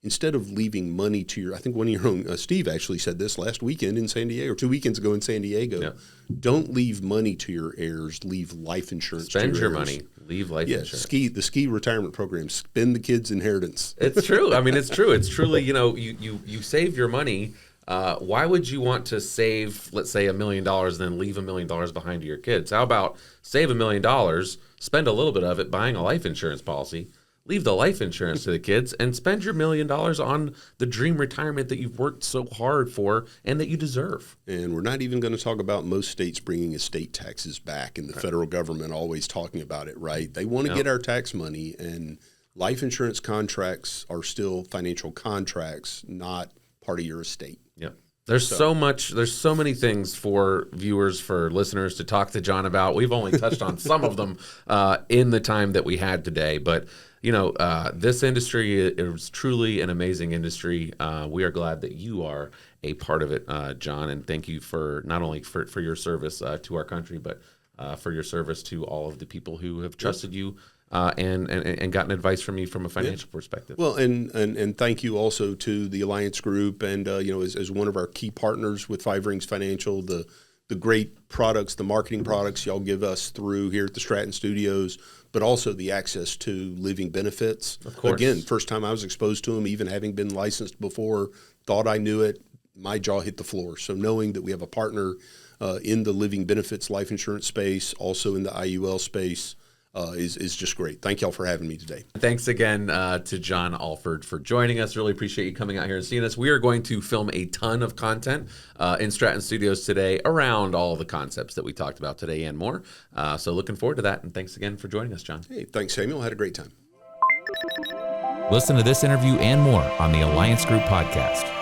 Instead of leaving money to your, I think one of your own, Steve actually said this last weekend in San Diego, or 2 weekends ago in San Diego. Don't leave money to your heirs, leave life insurance to your heirs. Spend your money, leave life insurance. The ski retirement program, spend the kids' inheritance. It's true. I mean, it's true. It's truly, you save your money. Why would you want to save, let's say, $1 million and then leave $1 million behind to your kids? How about save $1 million, spend a little bit of it buying a life insurance policy, leave the life insurance to the kids, and spend your $1 million on the dream retirement that you've worked so hard for and that you deserve. And we're not even going to talk about most states bringing estate taxes back, and the federal government always talking about it, right? They want to get our tax money, and life insurance contracts are still financial contracts, not part of your estate. There's so many things for viewers, for listeners to talk to John about. We've only touched on some of them in the time that we had today, but this industry is truly an amazing industry. We are glad that you are a part of it, John, and thank you for not only for your service to our country, but for your service to all of the people who have trusted you and gotten advice from you from a financial perspective. Well, and thank you also to the Alliance Group, and as one of our key partners with Five Rings Financial, the great products, the marketing products y'all give us through here at the Stratton Studios, but also the access to living benefits. Of course. Again, first time I was exposed to them, even having been licensed before, thought I knew it, my jaw hit the floor. So knowing that we have a partner in the living benefits life insurance space, also in the IUL space, is just great. Thank y'all for having me today. Thanks again to John Alford for joining us. Really appreciate you coming out here and seeing us. We are going to film a ton of content in Stratton Studios today around all of the concepts that we talked about today and more. So looking forward to that. And thanks again for joining us, John. Hey, thanks, Samuel. I had a great time. Listen to this interview and more on the Alliance Group podcast.